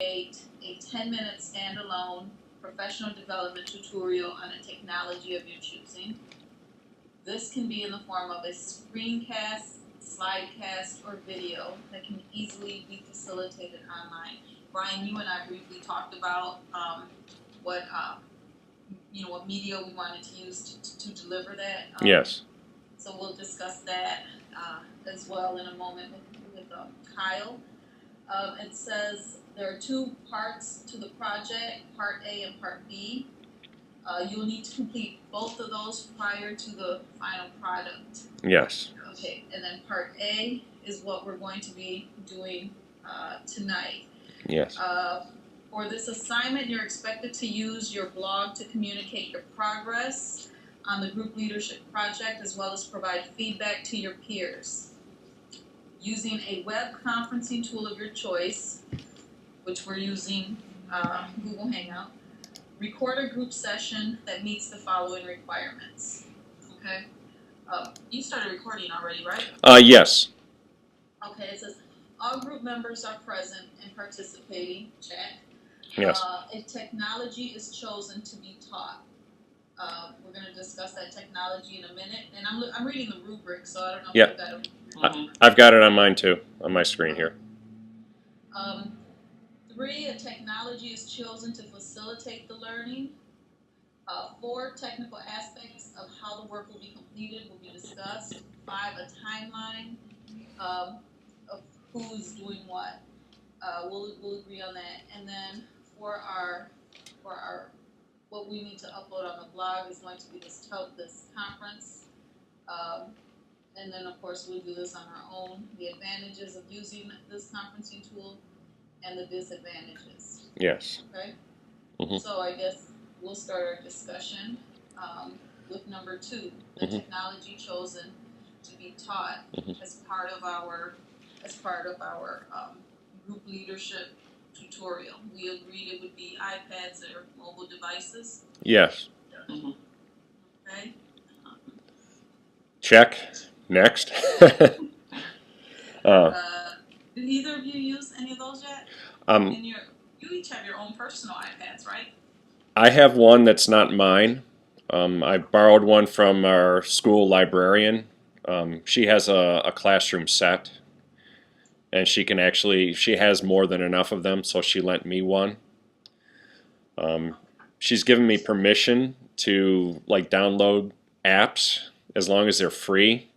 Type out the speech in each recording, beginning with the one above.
create a 10-minute standalone professional development tutorial on a technology of your choosing. This can be in the form of a screencast, slidecast, or video that can easily be facilitated online. Brian, you and I briefly talked about what media we wanted to use to deliver that. Yes. So we'll discuss that as well in a moment with Kyle. It says there are two parts to the project, Part A and Part B. You'll need to complete both of those prior to the final product. Yes. Okay, and then Part A is what we're going to be doing tonight. Yes. For this assignment, you're expected to use your blog to communicate your progress on the group leadership project, as well as provide feedback to your peers. Using a web conferencing tool of your choice, which we're using Google Hangout, record a group session that meets the following requirements. Okay? You started recording already, right? Yes. Okay, it says all group members are present and participating. Check. Yes. A technology is chosen to be taught. We're going to discuss that technology in a minute, and I'm reading the rubric, so I don't know if you've got it. I've got it on mine too, on my screen here. 3, a technology is chosen to facilitate the learning. 4, technical aspects of how the work will be completed will be discussed. 5, a timeline of who's doing what. We'll agree on that. And then for our what we need to upload on the blog is going to be this conference. And then of course we'll do this on our own. The advantages of using this conferencing tool and the disadvantages. Yes. Okay. Mm-hmm. So I guess we'll start our discussion with number 2, the technology chosen to be taught as part of our group leadership tutorial. We agreed it would be iPads or mobile devices. Yes. Okay. Check. Next. Did either of you use any of those yet? You each have your own personal iPads, right? I have one that's not mine. I borrowed one from our school librarian. She has a classroom set, and she has more than enough of them, so she lent me one. She's given me permission to download apps as long as they're free.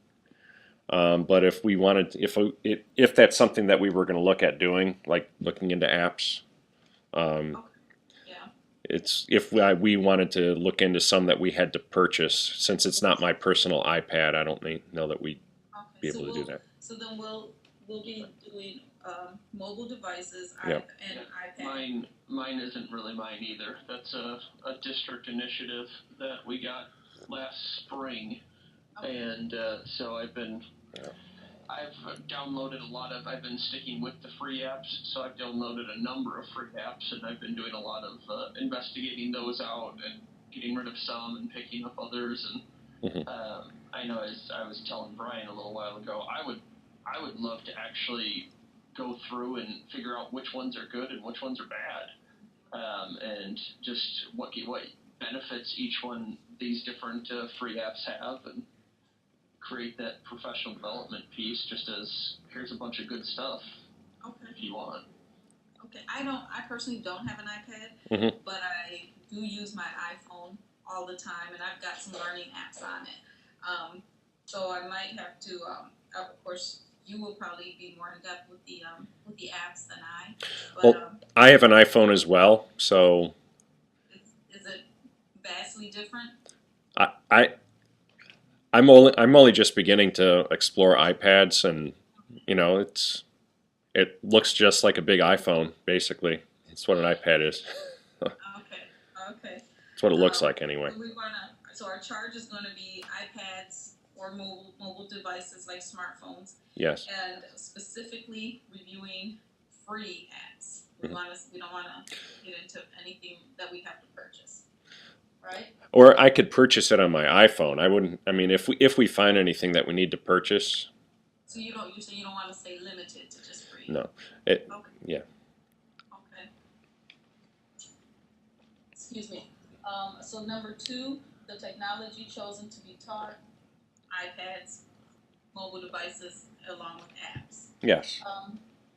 But if we wanted, if that's something that we were going to look at doing, like looking into apps, it's if we wanted to look into some that we had to purchase. Since it's not my personal iPad, I don't know that we'd be able to do that. So then we'll be doing mobile devices and iPad. Mine isn't really mine either. That's a district initiative that we got last spring. Okay. And so I've downloaded I've been sticking with the free apps, so I've downloaded a number of free apps, and I've been doing a lot of investigating those out and getting rid of some and picking up others. And I know, as I was telling Brian a little while ago, I would love to actually go through and figure out which ones are good and which ones are bad, and just what benefits each one these different free apps have, and create that professional development piece just as here's a bunch of good stuff if you want. Okay, I personally don't have an iPad, but I do use my iPhone all the time, and I've got some learning apps on it. So I might have to, of course, you will probably be more in depth with the apps than I. But, I have an iPhone as well, so. Is it vastly different? I'm only just beginning to explore iPads, and it looks just like a big iPhone, basically. That's what an iPad is. Okay. That's what it looks like anyway. So our charge is going to be iPads or mobile devices like smartphones. Yes. And specifically reviewing free apps. We don't want to get into anything that we have to purchase. Right? Or I could purchase it on my iPhone. I wouldn't. I mean, if we find anything that we need to purchase. So you don't want to stay limited to just free. No. Okay. Yeah. Okay. excuse me. So number 2, the technology chosen to be taught, iPads, mobile devices, along with apps. Yes.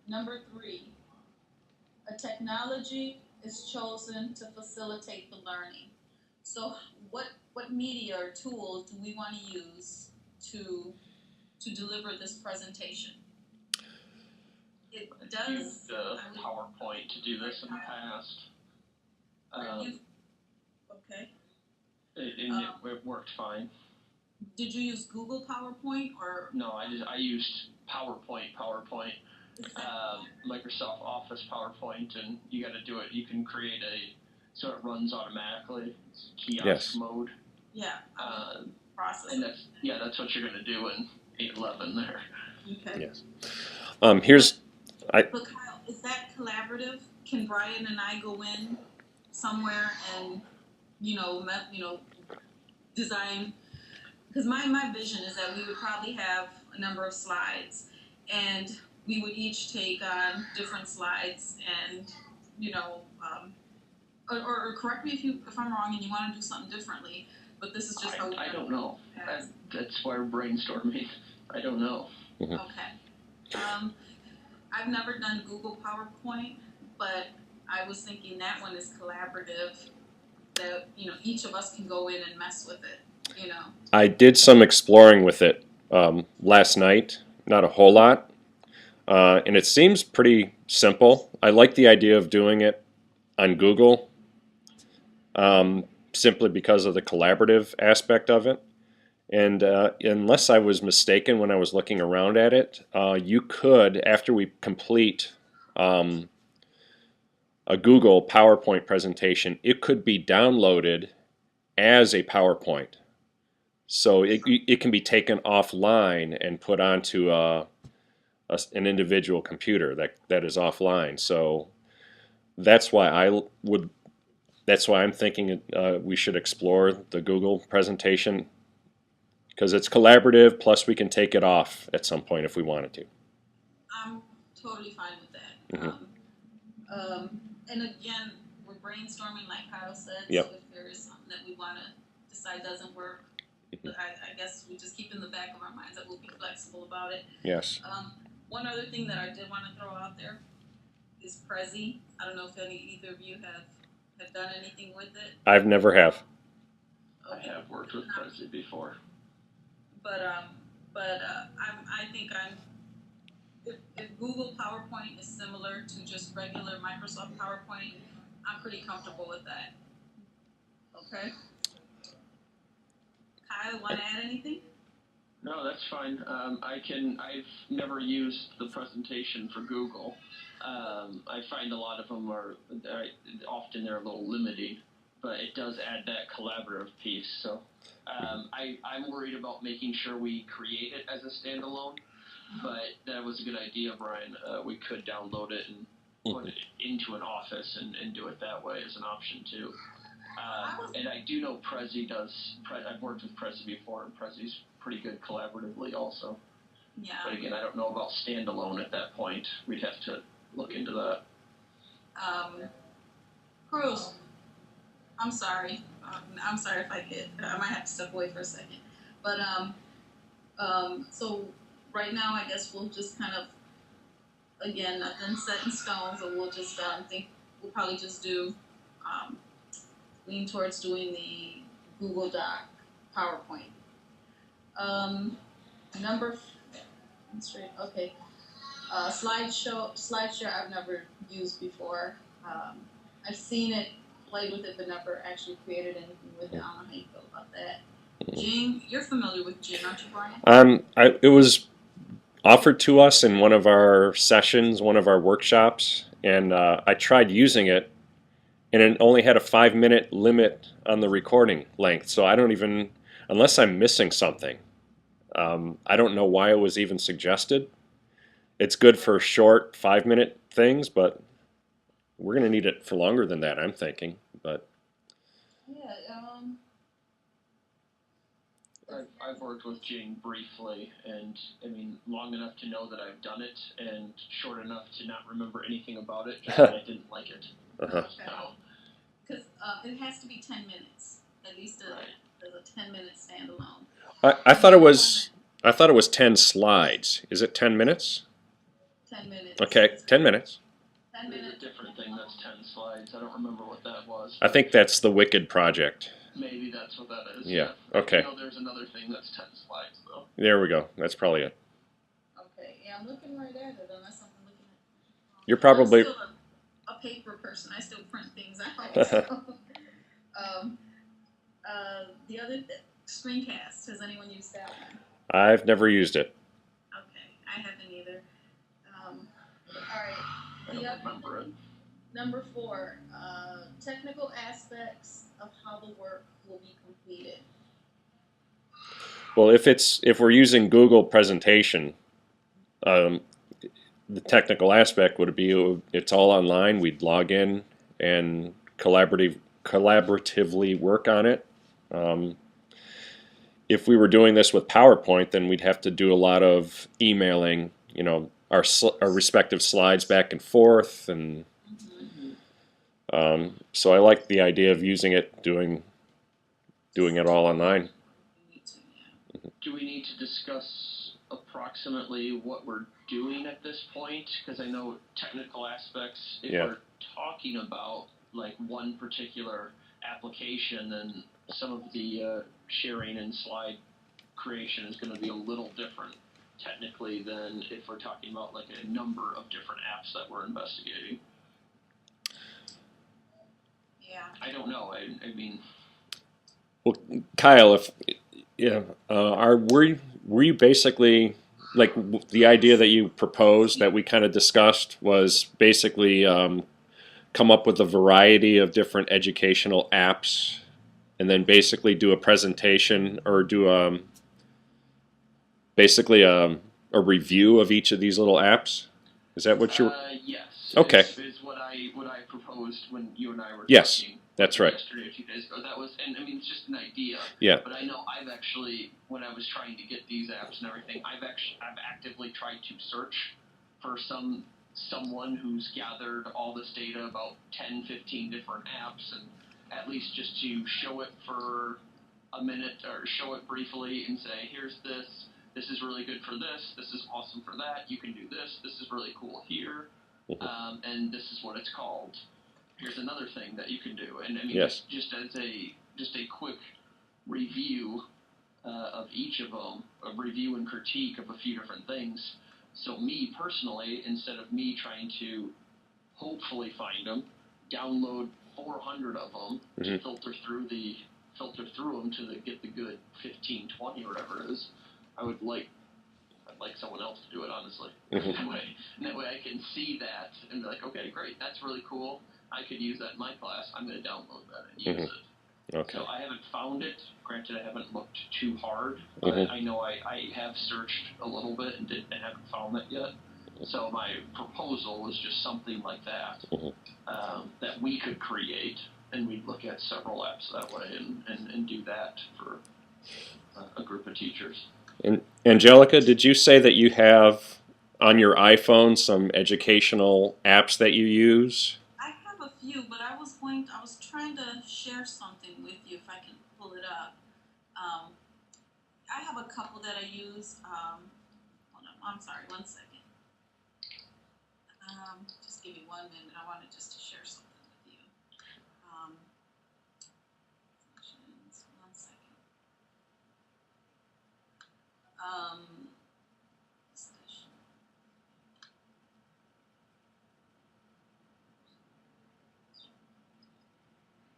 Number 3, a technology is chosen to facilitate the learning. So what media or tools do we want to use to deliver this presentation? It does. Used PowerPoint to do this in the past. Okay. It worked fine. Did you use Google PowerPoint or? No, I used PowerPoint. Microsoft Office PowerPoint, and you got to do it. You can create so it runs automatically. It's kiosk mode. Yeah. Process. And that's what you're gonna do in 811 there. Okay. Yes. Here's. But Kyle, is that collaborative? Can Brian and I go in somewhere and design? Because my vision is that we would probably have a number of slides, and we would each take on different slides, and or correct me if I'm wrong and you want to do something differently. But this is just how I don't know. That's why we're brainstorming. I don't know. Mm-hmm. Okay. I've never done Google PowerPoint, but I was thinking that one is collaborative. That each of us can go in and mess with it. I did some exploring with it last night. Not a whole lot, and it seems pretty simple. I like the idea of doing it on Google, simply because of the collaborative aspect of it. And unless I was mistaken when I was looking around at it, you could, after we complete a Google PowerPoint presentation, it could be downloaded as a PowerPoint. So it can be taken offline and put onto an individual computer that is offline. So that's why I'm thinking we should explore the Google presentation, because it's collaborative, plus we can take it off at some point if we wanted to. I'm totally fine with that. Mm-hmm. And again, we're brainstorming, like Kyle said. Yep. So if there is something that we want to decide doesn't work, I guess we just keep in the back of our minds that we'll be flexible about it. Yes. One other thing that I did want to throw out there is Prezi. I don't know if either of you have done anything with it. I've never have. Okay. I have worked with Prezi before. But I think if Google PowerPoint is similar to just regular Microsoft PowerPoint, I'm pretty comfortable with that. Okay. Kyle, want to add anything? No, that's fine. I've never used the presentation for Google. I find a lot of them often they're a little limiting, but it does add that collaborative piece. So I'm worried about making sure we create it as a standalone, but that was a good idea, Brian. We could download it and put it into an office and do it that way as an option too. And I do know Prezi does. I've worked with Prezi before, and Prezi's pretty good collaboratively also. Yeah. But again, I don't know about standalone at that point. We'd have to look into that. Cruz, I'm sorry. I'm sorry if I might have to step away for a second. But so right now, I guess we'll just kind of, again, nothing set in stone, but we'll just we'll probably just do lean towards doing the Google Doc PowerPoint. Okay. SlideShare I've never used before. I've seen it, played with it, but never actually created anything with it. I don't know how you feel about that. Jing, you're familiar with Jing, aren't you, Brian? It was offered to us in one of our sessions, one of our workshops, and I tried using it, and it only had a 5-minute limit on the recording length. So I don't even, unless I'm missing something, I don't know why it was even suggested. It's good for short 5-minute things, but we're going to need it for longer than that, I'm thinking. But yeah, I've worked with Jing briefly, and I mean long enough to know that I've done it, and short enough to not remember anything about it, just that I didn't like it. Uh-huh. Because It has to be 10 minutes, at least Right. a 10-minute standalone. I thought it was 10 slides. Is it 10 minutes? 10 minutes. Okay, 10 minutes. 10 There's minutes. a different thing that's 10 slides. I don't remember what that was. I think that's the Wicked project. Maybe that's what that is. Yeah, okay. I know there's another thing that's 10 slides, though. There we go. That's probably it. Okay, yeah, I'm looking right at it unless I'm looking at. You're probably. I'm still a paper person. I still print things out. So. The other screencast. Has anyone used that one? I've never used it. Okay, I haven't either. All right. I don't remember it. Number 4, technical aspects of how the work will be completed. Well, if we're using Google presentation, the technical aspect would be it's all online. We'd log in and collaboratively work on it. If we were doing this with PowerPoint, then we'd have to do a lot of emailing, our respective slides back and forth, and so I like the idea of using it, doing it all online. Do we need to discuss approximately what we're doing at this point? Because I know technical aspects, if we're talking about like one particular application, then some of the sharing and slide creation is going to be a little different technically than if we're talking about like a number of different apps that we're investigating. Yeah. I don't know. I mean. Well, Kyle, were you basically like the idea that you proposed that we kind of discussed was basically come up with a variety of different educational apps, and then basically do a presentation or do basically a review of each of these little apps? Is that what you? Yes. Okay. Is what I proposed when you and I were yes, talking. That's right. Yesterday, a few days ago. That was, and I mean, it's just an idea. Yeah. But I know I've actually, when I was trying to get these apps and everything, I've actively tried to search for someone who's gathered all this data about 10, 15 different apps, and at least just to show it for a minute or show it briefly and say, here's this. This is really good for this. This is awesome for that. You can do this. This is really cool here. And this is what it's called. Here's another thing that you can do. And I mean, just as a quick review of each of them, a review and critique of a few different things. So me personally, instead of me trying to hopefully find them, download 400 of them to filter through them to get the good 15, 20 or whatever it is. I'd like someone else to do it, honestly. And that way I can see that and be like, okay, great, that's really cool. I could use that in my class. I'm going to download that and use it. Okay. So I haven't found it. Granted, I haven't looked too hard. But I know I have searched a little bit and haven't found that yet. So my proposal was just something like that that we could create, and we'd look at several apps that way and do that for a group of teachers. And Angelica, did you say that you have on your iPhone some educational apps that you use? I have a few, but I was trying to share something with you if I can pull it up. I have a couple that I use. Hold on, I'm sorry, 1 second. Just give me 1 minute. I wanted just to share something with you. 1 second.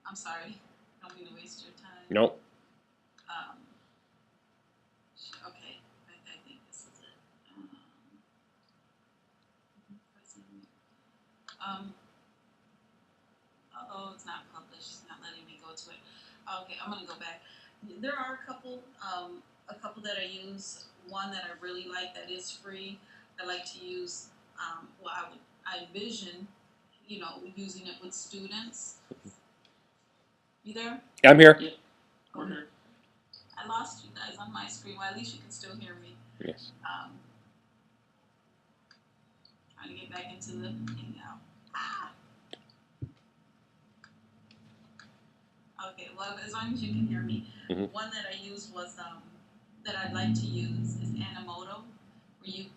I'm sorry. I don't mean to waste your time. Nope. Okay. I think this is it. It's not published. It's not letting me go to it. Okay, I'm gonna go back. There are a couple that I use. One that I really like that is free. I like to use. I envision, using it with students. You there? I'm here. Yeah, we're here. I lost you guys on my screen. Well, at least you can still hear me. Yes. Trying to get back into the hangout. Okay, well, as long as you can hear me. Mhm. One that I used was that I'd like to use is Animoto, where you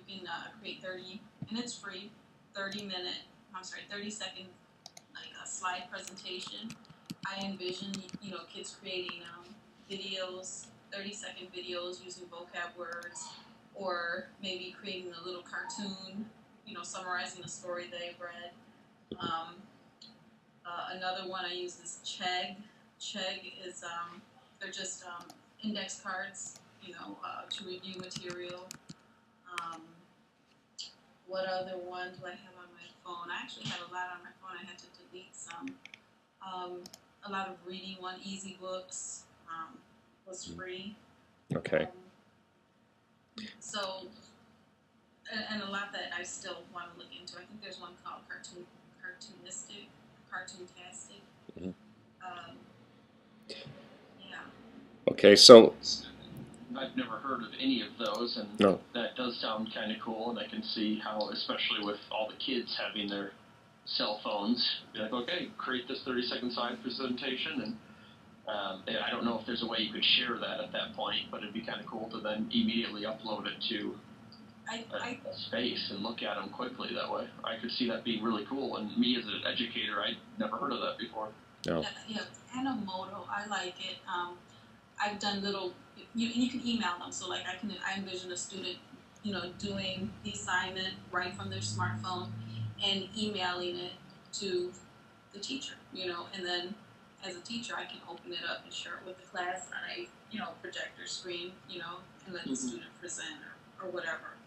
can create 30, and it's free, 30-second like a slide presentation. I envision kids creating videos, 30-second videos using vocab words, or maybe creating a little cartoon, summarizing the story they've read. Um, Another one I use is Chegg. Chegg is they're just index cards, to review material. Um, what other one do I have on my phone? I actually have a lot on my phone. I had to delete some. A lot of reading one, Easy Books, was free. Okay. So, and a lot that I still want to look into. I think there's one called Cartoontastic. Mhm. Yeah. Okay, so I've never heard of any of those, and no. that does sound kind of cool. And I can see how, especially with all the kids having their cell phones, be like, okay, create this 30-second slide presentation, and I don't know if there's a way you could share that at that point, but it'd be kind of cool to then immediately upload it to a space and look at them quickly that way. I could see that being really cool, and me as an educator, I'd never heard of that before. No. Yeah, Animoto, I like it. I've done little, you can email them, so like I envision a student, doing the assignment right from their smartphone and emailing it to the teacher, and then as a teacher I can open it up and share it with the class on a, projector screen, and let the student present or whatever.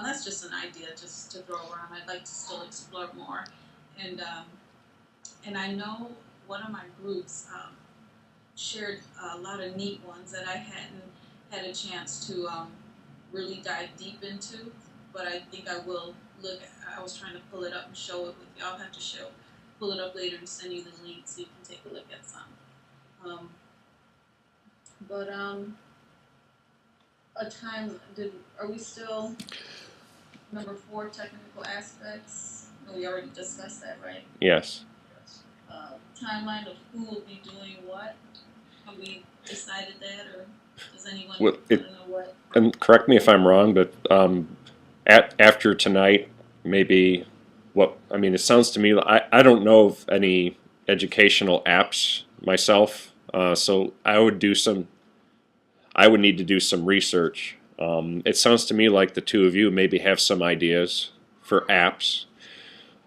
That's just an idea just to throw around. I'd like to still explore more. And I know one of my groups shared a lot of neat ones that I hadn't had a chance to really dive deep into, but I think I will look. I was trying to pull it up and show it with you. I'll have to pull it up later and send you the link so you can take a look at some. But a time are we still number 4, technical aspects? We already discussed that, right? Yes. Timeline of who will be doing what. Have we decided that, or does anyone Well, want to know what? And correct me if I'm wrong, but after tonight, maybe it sounds to me, I don't know of any educational apps myself, so I would need to do some research. It sounds to me like the two of you maybe have some ideas for apps.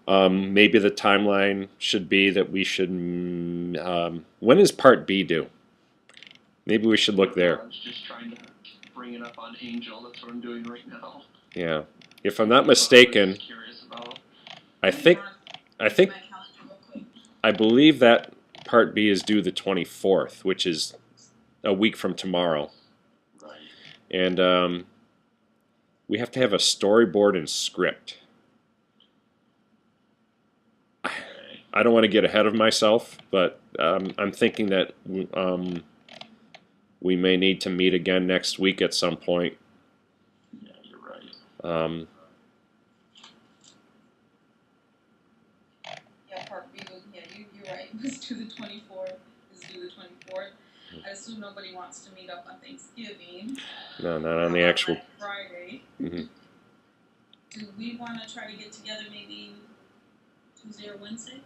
Maybe the timeline should be that we should. When is Part B due? Maybe we should look there. I was just trying to bring it up on Angel. That's what I'm doing right now. Yeah. If I'm not mistaken, I think I believe that Part B is due the 24th, which is a week from tomorrow. Right. And we have to have a storyboard and script. I don't want to get ahead of myself, but I'm thinking that we may need to meet again next week at some point. Yeah, you're right. Yeah, Part B was, you're right. It was due the 24th. I assume nobody wants to meet up on Thanksgiving. No, not on the actual Black Friday. Mm-hmm. Do we want to try to get together maybe Tuesday or Wednesday?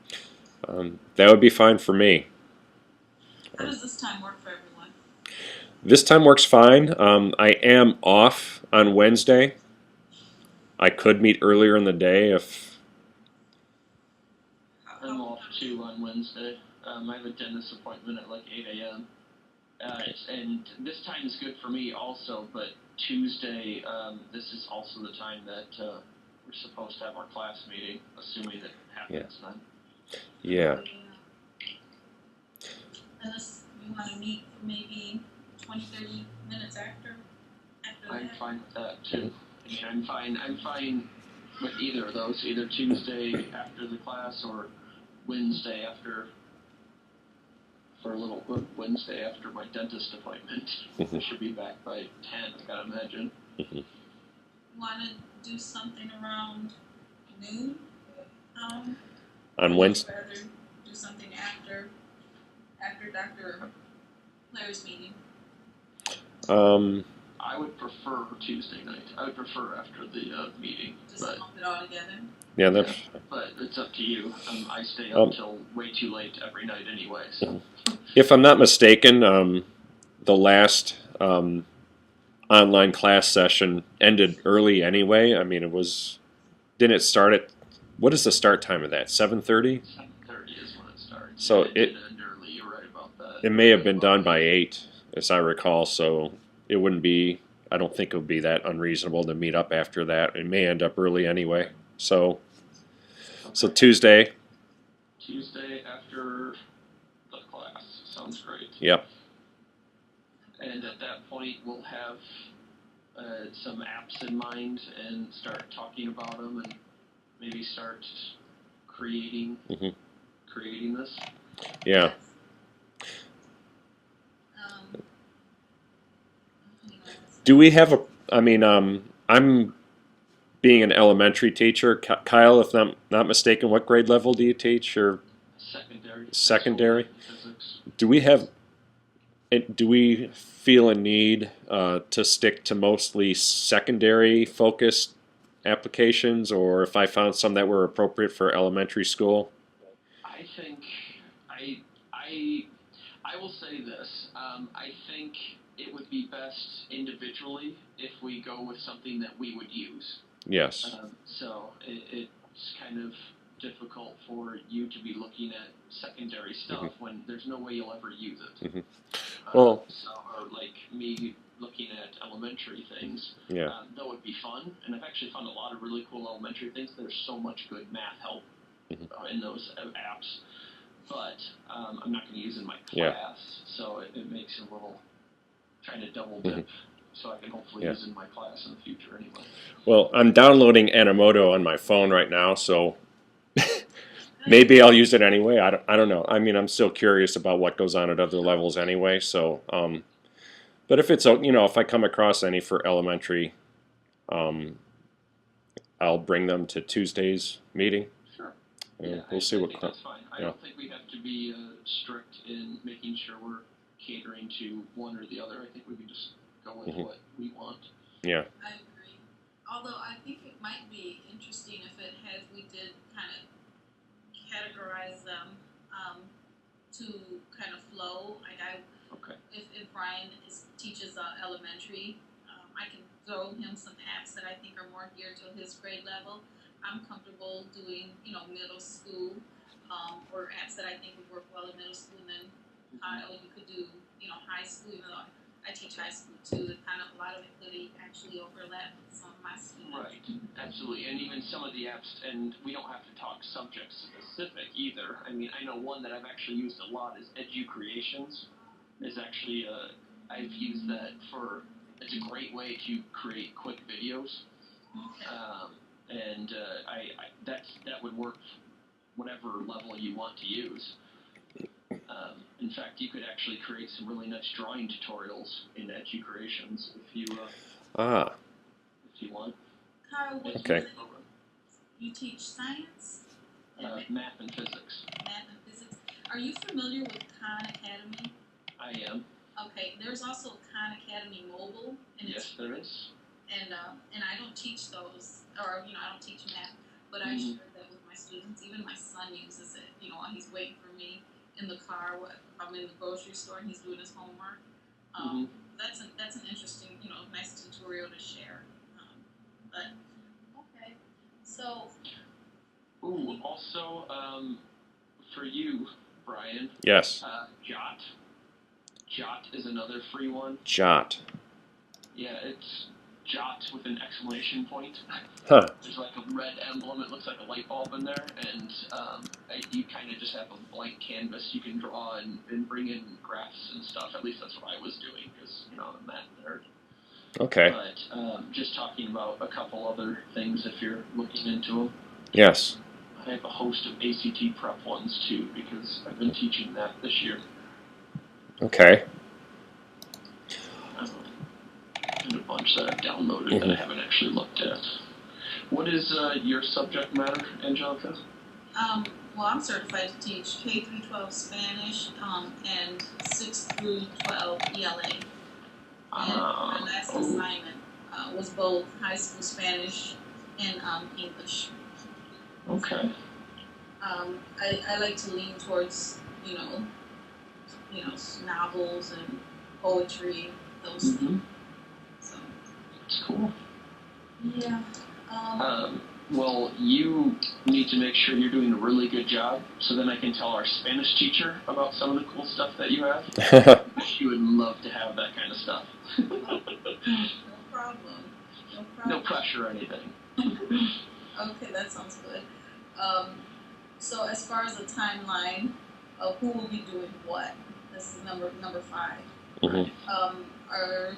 That would be fine for me. How does this time work for everyone? This time works fine. I am off on Wednesday. I could meet earlier in the day if. I'm off too on Wednesday. I have a dentist appointment at like 8 a.m. And this time is good for me also, but Tuesday, this is also the time that we're supposed to have our class meeting, assuming it happens then. Yeah. Unless you want to meet maybe 20-30 minutes after I'm that. fine with that too. I mean, I'm fine with either of those, either Tuesday after the class or Wednesday after. For a little Wednesday after my dentist appointment. I should be back by 10, I gotta imagine. Want to do something around noon? On Wednesday. Rather do something after after Dr. Larry's meeting? I would prefer Tuesday night. I would prefer after the meeting. Just lump it all together? Yeah, that's. Yeah, but it's up to you. I stay up till way too late every night anyway. So. If I'm not mistaken, the last online class session ended early anyway. I mean, didn't it start at, what is the start time of that? 7:30? 7:30 is when it starts. So it did end early. You're right about that. It may have been done by 8, as I recall. So it wouldn't be. I don't think it would be that unreasonable to meet up after that. It may end up early anyway. So Tuesday. Tuesday after the class. Sounds great. Yep. And at that point, we'll have some apps in mind and start talking about them and maybe start creating this. Yeah. Do we have I'm being an elementary teacher. Kyle, if I'm not mistaken, what grade level do you teach? Or secondary? Do we feel a need to stick to mostly secondary focused applications, or if I found some that were appropriate for elementary school? I think I will say this. I think it would be best individually if we go with something that we would use. Yes. So it's kind of difficult for you to be looking at secondary stuff when there's no way you'll ever use it. Or like me looking at elementary things. Yeah. That would be fun, and I've actually found a lot of really cool elementary things. There's so much good math help in those apps, but I'm not going to use it in my class, so it makes it a little trying to double dip. So I can hopefully use it in my class in the future anyway. Well, I'm downloading Animoto on my phone right now, so maybe I'll use it anyway. I don't know. I mean, I'm still curious about what goes on at other levels anyway. So, but if it's if I come across any for elementary, I'll bring them to Tuesday's meeting. Sure. And we'll see what. That's fine. I don't think we have to be strict in making sure we're catering to one or the other. I think we can just go with what we want. Yeah. I agree. Although I think it might be interesting if we did kind of categorize them to kind of flow. Like if Brian teaches elementary, I can throw him some apps that I think are more geared to his grade level. I'm comfortable doing middle school or apps that I think would work well in middle school, and then Kyle, you could do high school, even though I teach high school too. Kind of a lot of it could actually overlap with some of my students. Right, absolutely, and even some of the apps, and we don't have to talk subject specific either. I mean, I know one that I've actually used a lot is EduCreations. Is actually I've used that for. It's a great way to create quick videos, and that would work whatever level you want to use. In fact, you could actually create some really nice drawing tutorials in EduCreations if you want. Kyle, you teach science? Math and physics. Math and physics. Are you familiar with Khan Academy? I am. Okay, there's also Khan Academy Mobile. And yes, there is. And I don't teach those, or I don't teach math, but I share that with my students. Even my son uses it. While he's waiting for me in the car, I'm in the grocery store and he's doing his homework. That's an interesting, nice tutorial to share. But okay, so. Ooh, also for you, Brian. Yes. Jot. Jot is another free one. Jot. Yeah, it's Jot with an exclamation point. Huh. There's like a red emblem. It looks like a light bulb in there, and you kind of just have a blank canvas you can draw and bring in graphs and stuff. At least that's what I was doing because I'm a math nerd. Okay. But just talking about a couple other things if you're looking into them. Yes. I have a host of ACT prep ones too because I've been teaching that this year. Okay. And a bunch that I've downloaded that I haven't actually looked at. What is your subject matter, Angelica? well, I'm certified to teach K through 12 Spanish and 6 through 12 ELA. And my last assignment was both high school Spanish and English. Okay. I like to lean towards novels and poetry, those things. So That's cool. yeah. Well, you need to make sure you're doing a really good job, so then I can tell our Spanish teacher about some of the cool stuff that you have. She would love to have that kind of stuff. No problem. No pressure or anything. Okay, that sounds good. So as far as the timeline of who will be doing what, this is number 5. Mm-hmm. Our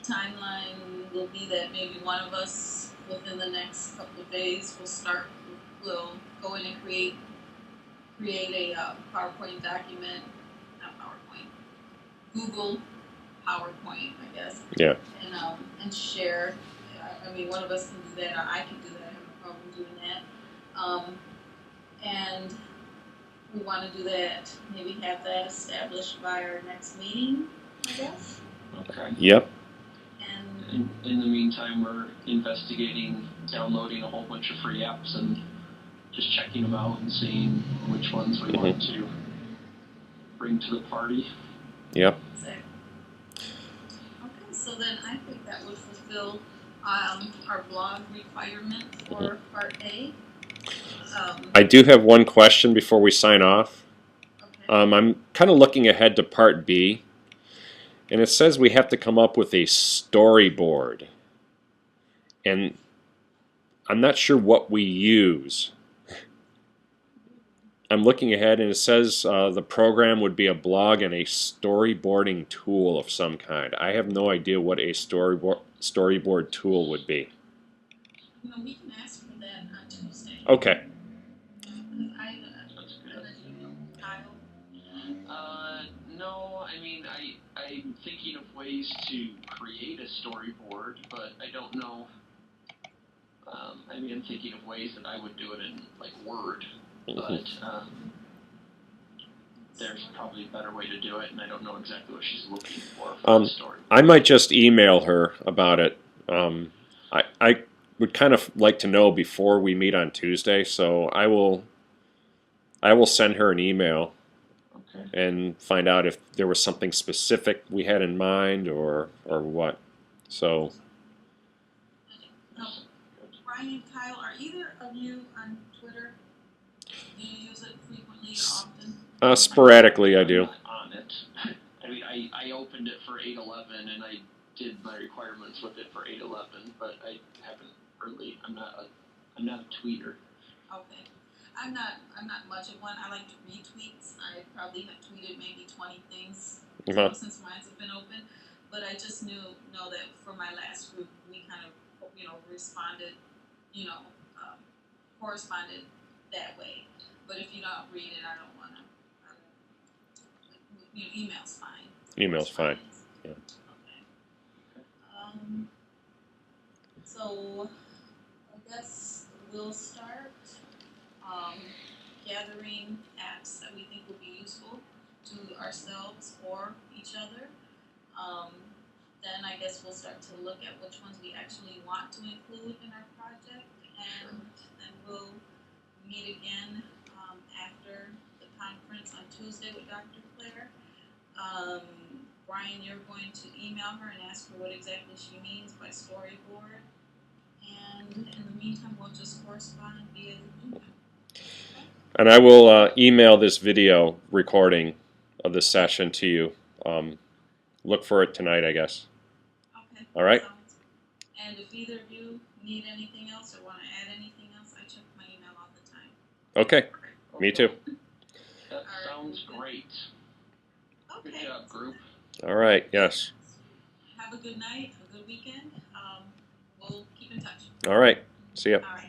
timeline will be that maybe one of us within the next couple of days will go in and create a PowerPoint document, not PowerPoint, Google PowerPoint, I guess. Yeah. And share. I mean, one of us can do that, or I can do that. I have no problem doing that. And we want to do that. Maybe have that established by our next meeting, I guess. Okay. Yep. And in the meantime, we're investigating downloading a whole bunch of free apps and just checking them out and seeing which ones we want to bring to the party. Yep. Exactly. Okay, so then I think that would fulfill our blog requirement for Part A. I do have one question before we sign off. Okay. I'm kind of looking ahead to Part B, and it says we have to come up with a storyboard. And I'm not sure what we use. I'm looking ahead, and it says the program would be a blog and a storyboarding tool of some kind. I have no idea what a storyboard tool would be. We can ask for that on Tuesday. Okay. No, I mean, I'm thinking of ways to create a storyboard, but I don't know. I'm thinking of ways that I would do it in, like, Word, but there's probably a better way to do it, and I don't know exactly what she's looking for the story. I might just email her about it. I would kind of like to know before we meet on Tuesday, so I will send her an email and find out if there was something specific we had in mind or what. So. Brian, Kyle, are either of you on Twitter? Do you use it frequently or often? Sporadically, I do. I'm not on it. I mean, I opened it for 8/11 and I did my requirements with it for 8/11, but I haven't really. I'm not a tweeter. Okay. I'm not much of one. I like to read tweets. I probably have tweeted maybe 20 things since mine's have been open. But I just know that for my last group, we kind of responded, corresponded that way. But if you don't read it, I don't want to. Email's fine. Email's fine. Yeah. Okay. So I guess we'll start gathering apps that we think will be useful to ourselves or each other. Then I guess we'll start to look at which ones we actually want to include in our project, and then we'll meet again after the conference on Tuesday with Dr. Claire. Brian, you're going to email her and ask her what exactly she means by storyboard, and in the meantime, we'll just correspond via email. And I will email this video recording of this session to you. Look for it tonight, I guess. Okay. All right. And if either of you need anything else or want to add anything else, I check my email all the time. Okay. Me too. That sounds great. Okay. Good job, group. All right. Yes. Have a good night, a good weekend. We'll keep in touch. All right. See ya. All right.